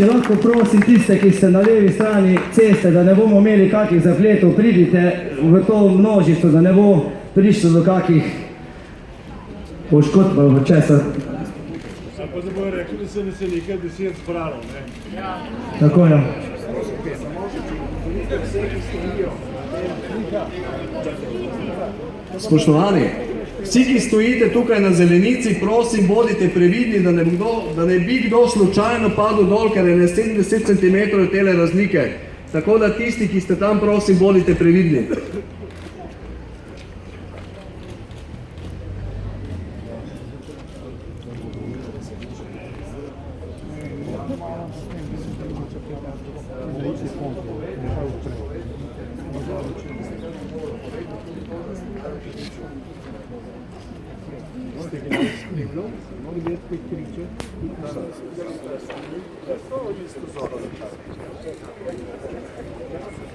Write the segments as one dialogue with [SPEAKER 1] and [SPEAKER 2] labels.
[SPEAKER 1] če lahko prosim tiste, ki ste na levi strani ceste, da ne bomo imeli kakih zapletov, pridite v to množico, da ne bo prišlo do kakih poškodb v česa.
[SPEAKER 2] Pa da bojo rekli, da se ne se nekaj 10 zbralo, ne?
[SPEAKER 1] Tako je.
[SPEAKER 3] Spoštovani, vsi, ki stojite tukaj na zelenici, prosim, bodite previdni, da ne bi kdo slučajno padel dol, ker je 70 cm tele razlike. Tako da tisti, ki ste tam, prosim, bodite previdni.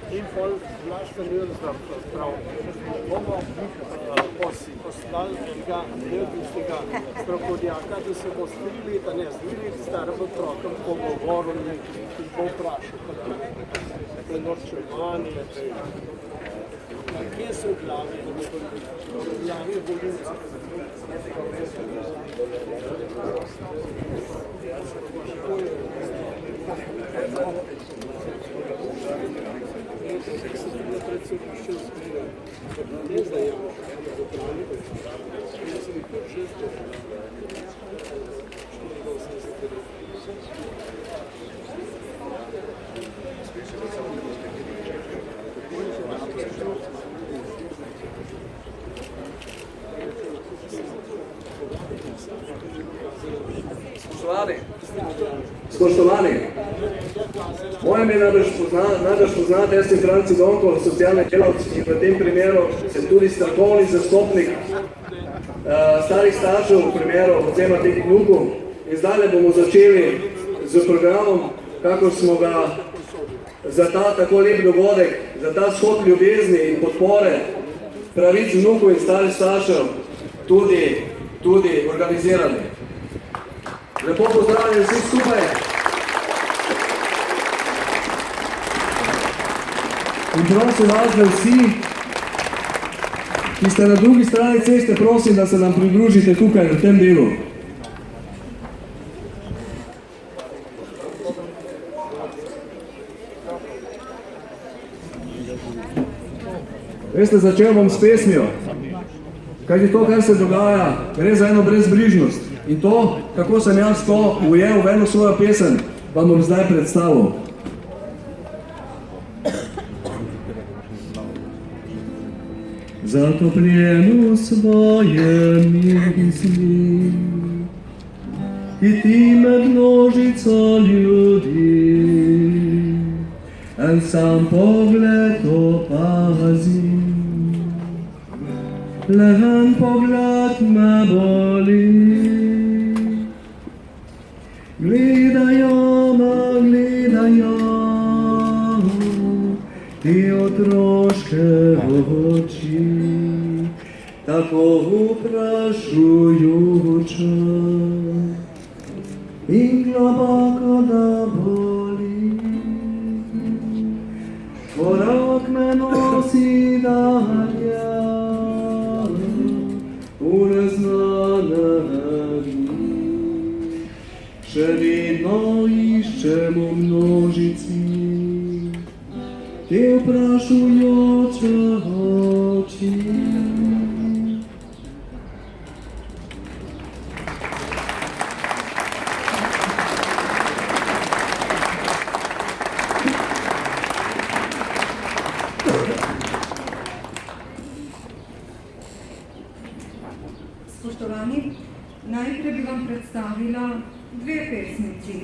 [SPEAKER 2] In pol Vlaška Njurza prav, bomo poslali enega belgijskega strokovnjaka, da se bo s 3 leta, ne, z 2 leti starim otrokom pogovoril in bo vprašal, kako je norčevanje, kje so v glavi volivci.
[SPEAKER 3] Spoštovani, moje ime najbrž poznate, jaz sem Franci Donko, socialni delavci, in v tem primeru sem tudi strokovni zastopnik starih staršev v primeru odvzema teh vnukov. In zdaj bomo začeli z programom, kako smo ga za ta tako lep dogodek, za ta shod ljubezni in podpore pravic vnukov in starih staršev tudi organizirali. Lepo pozdravljeni vsi skupaj. In prosim vas, da vsi, ki ste na drugi strani ceste, prosim, da se nam pridružite tukaj v tem delu. Veste, začel bom s pesmijo. Kajti to, kar se dogaja, gre za eno brezbrižnost. In to, kako sem jaz to ujel v eno svojo pesem, vam bom zdaj predstavil. Zatopljen v svojem misli, ki ti med množico ljudi, en sam pogled opazim. Le en pogled me boli, gledajo me, gledajo ti otroške oči, tako vprašujoče in globoko da boli. Korak me nosi dalje v neznane dni, še vedno iščem v množici te vprašujoče oči.
[SPEAKER 4] Spoštovani, najprej bi vam predstavila 2 pesnici,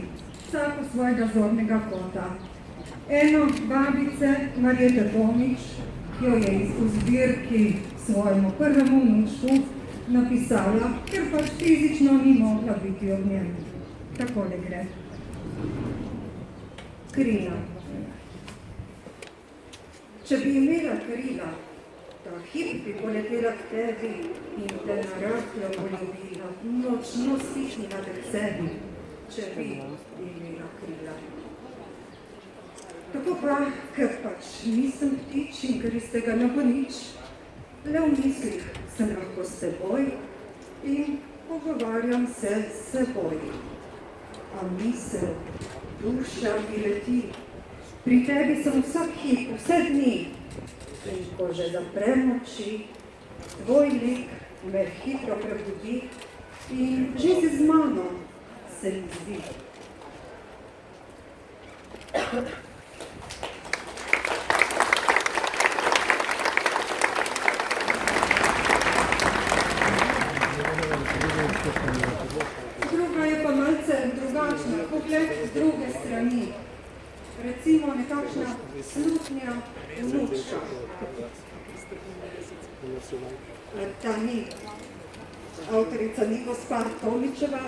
[SPEAKER 4] vsako svojega zornega kota. Eno babice Marjete Tomič, ki jo je v zbirki svojemu prvemu vnučku napisala, ker pač fizično ni mogla biti ob njem. Takole gre. Krila. Če bi imela krila, ta hip bi poletela k tebi in te narahlo poljubila, nočno stihnila k sebi, če bi imela krila. Tako pa, ker pač nisem ptič in ker iz tega ne bo nič, le v mislih sem lahko s teboj in pogovarjam se s seboj. A misel, duša mi leti, pri tebi sem vsak hip, vse dni. In ko že zaprem oči, tvoj lik me hitro prebudi in že si z mano se mi zdi. Druga je pa malce drugačna, pogled z druge strani. Recimo nekakšna slutnja vnučka. Ta ni, avtorica ni gospa Tomičeva,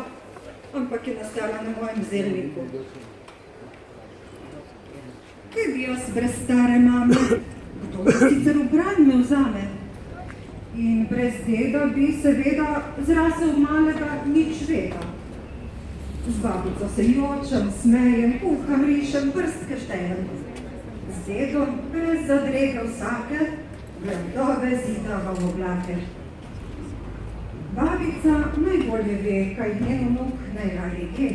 [SPEAKER 4] ampak je nastala na mojem zelniku. Kaj bi jaz brez stare mame? Kdo bi sicer v bran me vzame? In brez deda bi seveda zrasel malega nič veda. Z babico se jočem, smejem, kuham, rišem, prstke štejem. Z dedom brez zadrege vsake, gradove zidava v oblake. Babica najbolje ve, kaj njen vnuk najraje je.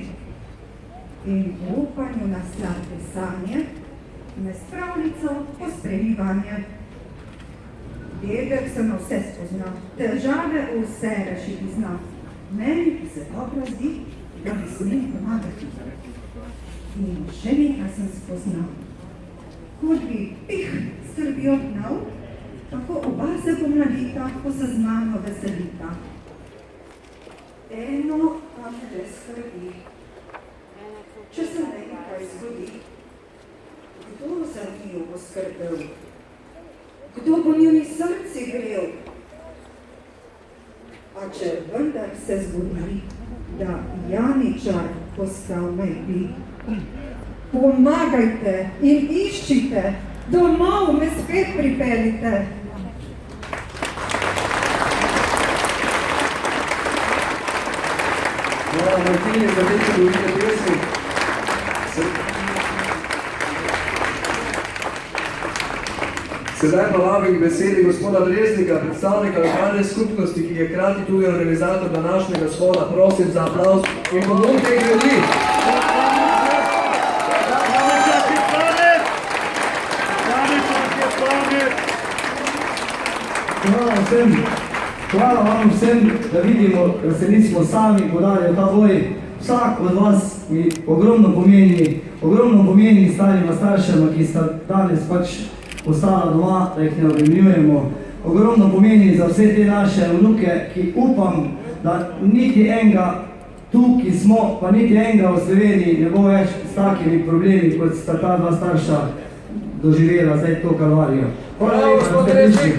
[SPEAKER 4] In v upanju na sladke sanje me s pravljico pospremi vanje. Dedek se na vse spozna, težave vse rešiti zna. Meni se dobro zdi, da mi smem pomagati. In še nekaj sem spoznal. Kot bi skrbi obnal, tako oba se pomladita, ko se z mano veselita. Eno pa me res skrbi. Če se nekaj zgodi, kdo za njo bo skrbel? Kdo bo njuni srci grel? A če vendar se zgodi, da Janičar postal naj bi, pomagajte in iščite, domov me spet pripeljite.
[SPEAKER 3] Hvala Martini za te čudovite pesmi. Sedaj pa vabim k besedi gospoda Breznika, predstavnika lokalne skupnosti, ki je hkrati tudi organizator današnjega shoda. Prosim za aplavz in pogled teh ljudi.
[SPEAKER 1] Hvala vam vsem, da vidimo, da se nismo sami podali v ta boj. Vsak od vas mi ogromno pomeni starima staršema, ki sta danes pač ostala doma, da jih ne obremenjujemo. Ogromno pomeni za vse te naše vnuke, ki upam, da niti enega tu, ki smo, pa niti enega v Sloveniji ne bo več s takimi problemi, kot sta ta dva starša doživela zdaj to kalvarijo. Hvala lepa, gospod Breznik.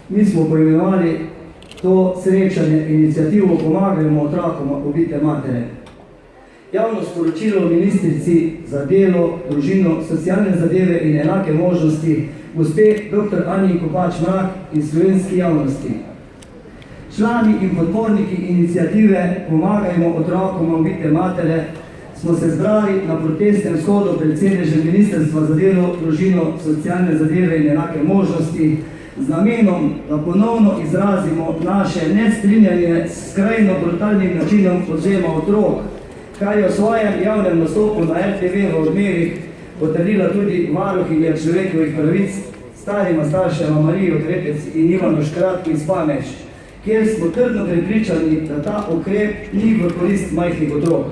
[SPEAKER 1] Mi smo poimenovali to srečanje inicijativo Pomagajmo otrokom ubite matere. Javno sporočilo ministrici za delo, družino, socialne zadeve in enake možnosti, gospe dr. Anji Kopač Mrak in slovenski javnosti. Člani in podporniki inicijative Pomagajmo otrokom ubite matere smo se zbrali na protestnem shodu pred sedežem Ministrstva za delo, družino, socialne zadeve in enake možnosti, z namenom, da ponovno izrazimo naše nestrinjanje s skrajno brutalnim načinom odvzema otrok, kar je v svojem javnem nastopu na RTV v Odmevih potrdila tudi varuhinja človekovih pravic, starima staršema Marijo Trepec in Ivano Škratko iz Pamež, kjer smo trdno prepričani, da ta ukrep ni v korist majhnih otrok.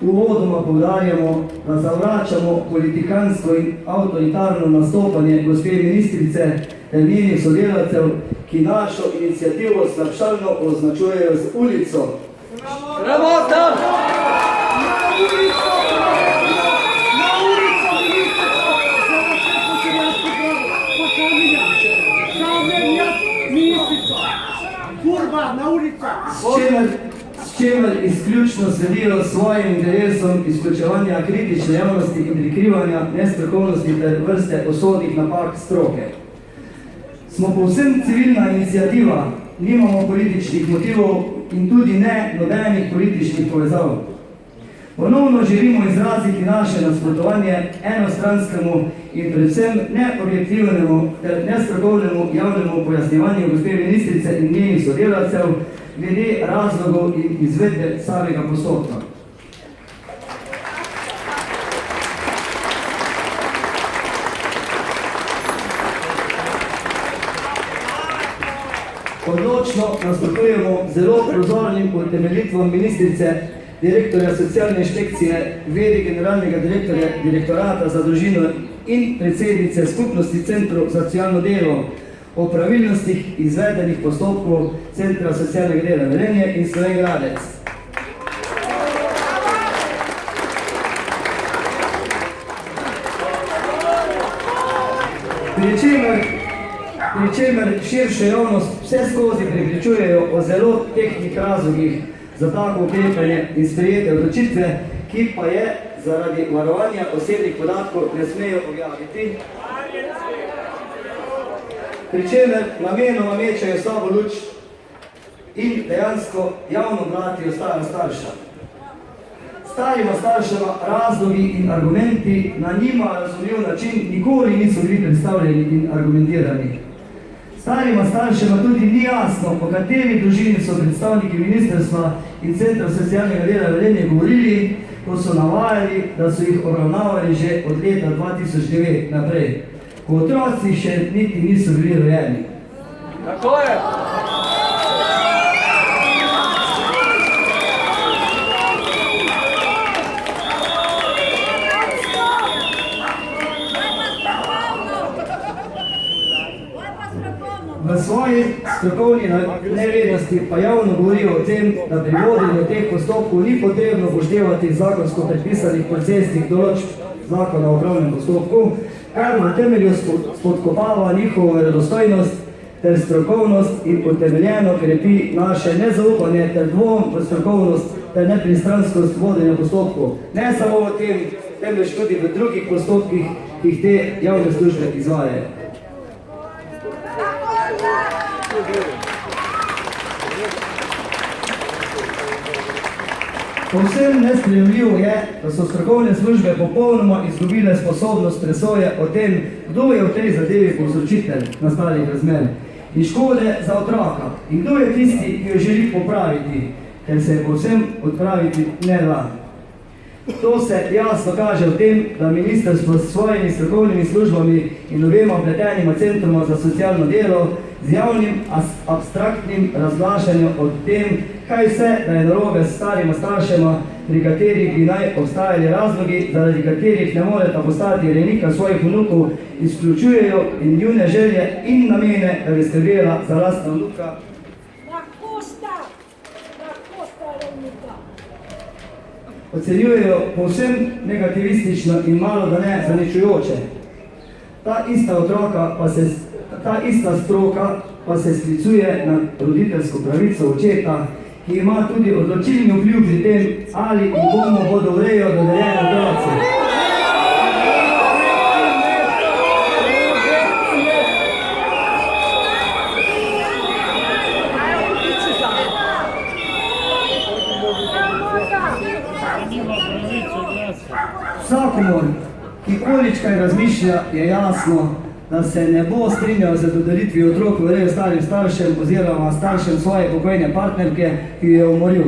[SPEAKER 1] Uvodoma poudarjamo, da zavračamo politikansko in avtoritarno nastopanje gospe ministrice in njenih sodelavcev, ki našo inicijativo slabšalno označujejo z ulico.
[SPEAKER 3] Bravo, tam!
[SPEAKER 1] čemer izključno sledijo svojim interesom izključevanja kritične javnosti in prikrivanja nestrokovnosti ter vrste osodnih napak stroke. Smo povsem civilna iniciativa, nimamo političnih motivov in tudi ne nobenih političnih povezav. Ponovno želimo izraziti naše nasprotovanje enostranskemu in predvsem neobjektivnemu ter nestrokovnemu javnemu pojasnjevanju gospe ministrice in njenih sodelavcev glede razlogov in izvedbe samega postopka. Odločno nasprotujemo zelo prozornim utemeljitvam ministrice, direktorja socialne inšpekcije, vedi generalnega direktorja direktorata za družino in predsednice skupnosti centrov za socialno delo o pravilnostih izvedenih postopkov Centra socialnega dela Velenje in Slovenj Gradec. Pri čemer širšo javnost vse skozi prepričujejo o zelo tehnih razlogih za tako ukrepanje in sprejete odločitve, ki pa je zaradi varovanja osebnih podatkov ne smejo objaviti. Pri čemer namenoma mečejo slabo luč in dejansko javno blatijo stara starša. Starima staršema razlogi in argumenti na njima razumljiv način nikoli niso bili predstavljeni in argumentirani. Starima staršema tudi ni jasno, po kateri družini so predstavniki ministrstva in Centra socialnega dela Velenje govorili, ko so navajali, da so jih obravnavali že od leta 2009 naprej, ko otroci še niti niso bili rojeni.
[SPEAKER 3] Tako je!
[SPEAKER 1] V svoji strokovni nevednosti pa javno govorijo o tem, da pri vodenju teh postopkov ni potrebno upoštevati zakonsko predpisanih procesnih določb zakona o upravnem postopku, kar v temelju spodkopava njihovo verodostojnost ter strokovnost in utemeljeno krepi naše nezaupanje ter dvom v strokovnost ter nepristranskost vodenja postopkov. Ne samo v tem, temveč tudi v drugih postopkih, ki jih te javne službe izvajajo. Povsem nesprejemljivo je, da so strokovne službe popolnoma izgubile sposobnost presoje o tem, kdo je v tej zadevi povzročitelj nastalih razmer in škode za otroka in kdo je tisti, ki jo želi popraviti, ker se je povsem odpraviti ne da. To se jasno kaže v tem, da ministrstvo s svojimi strokovnimi službami in obema vpletenima centroma za socialno delo z javnim abstraktnim razglašanjem o tem, kaj vse, da je narobe s starima staršema, pri katerih bi naj obstajali razlogi, zaradi katerih ne moreta postati rejnika svojih vnukov, izključujejo in njune želje in namene, da bi skrbela za lastna vnuka.
[SPEAKER 5] Lahko sta rejnika.
[SPEAKER 1] Ocenjujejo povsem negativistično in malo da ne zaničujoče. Ta ista stroka pa se sklicuje na roditeljsko pravico očeta, ki ima tudi odločilni vpliv pri tem, ali in komu bodo v rejo dodeljeni otroci. Vsakomor, ki količkaj razmišlja, je jasno, da se ne bo strinjal z dodelitvijo otrok v rejo starim staršem oziroma staršem svoje pokojne partnerke, ki jo je umoril.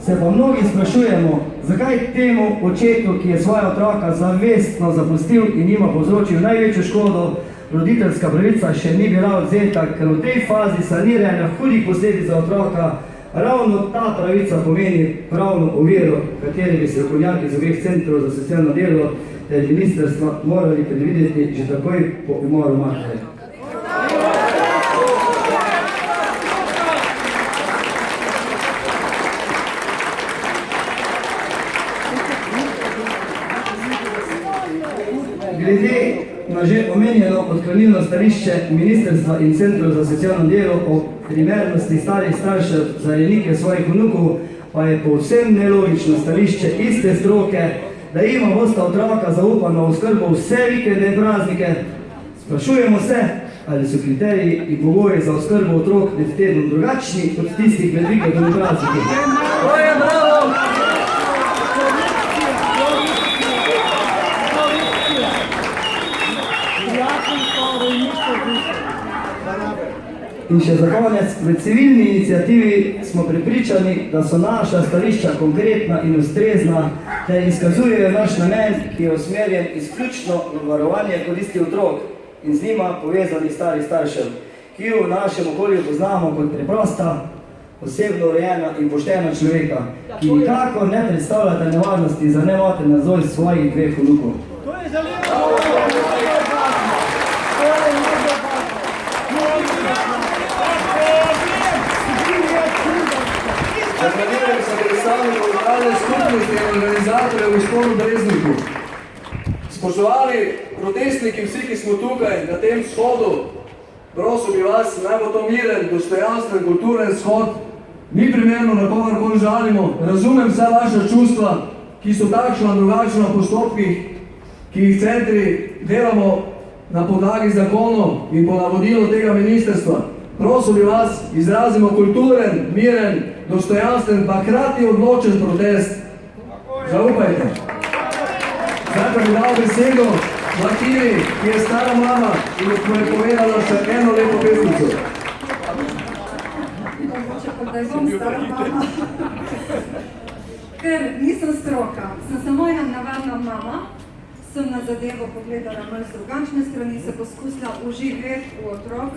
[SPEAKER 1] Se pa mnogi sprašujemo, zakaj temu očetu, ki je svoja otroka zavestno zapustil in njima povzročil največjo škodo, roditeljska pravica še ni bila odzeta, ker v tej fazi saniranja hudih posledic za otroka ravno ta pravica pomeni pravno oviro, kateri bi strokovnjaki iz obeh centrov za socialno delo ter ministrstva morali predvideti že takoj po umoru matere. na že omenjeno odklonilno stališče Ministrstva in Centrov za socialno delo o primernosti starih staršev za rejnike svojih vnukov, pa je povsem nelogično stališče iste stroke, da ima bosta otroka zaupano oskrbo vse vikende in praznike. Sprašujemo se, ali so kriteriji in pogoji za oskrbo otrok med tednom drugačni od tistih med vikendom in prazniki. To je bravo! In še za konec, v civilni iniciativi smo prepričani, da so naša stališča konkretna in ustrezna, ter izkazujejo naš namen, ki je usmerjen izključno v varovanje koristi otrok in z njima povezanih starih staršev, ki jo v našem okolju poznamo kot preprosta, osebno urejena in poštena človeka, ki nikakor ne predstavljata nevarnosti za nemoten razvoj svojih dveh vnukov.
[SPEAKER 3] Zahvaljujem se predstavnikom lokalne skupnosti in organizatorjev v Vzponu Brezniku. Spoštovani protestniki, vsi, ki smo tukaj na tem shodu, prosil bi vas, naj bo to miren, dostojanstven, kulturen shod. Ni primerno, na kogarkoli žalimo. Razumem vse vaše čustva, ki so takšna drugačna v postopkih, ki jih centri delamo na podlagi zakonov in po navodilu tega ministrstva. Prosil bi vas, izrazimo kulturen, miren, dostojanstven, pa hkrati odločen protest. Zaupajte. Zdaj pa bi dal besedo Martini, ki je stara mama in mu je povedala še eno lepo pesnico.
[SPEAKER 4] Da bom stara mama. Ker nisem stroka, sem samo ena navadna mama, sem na zadevo pogledala malo z drugačne strani, se poskusila uživeti v otroka.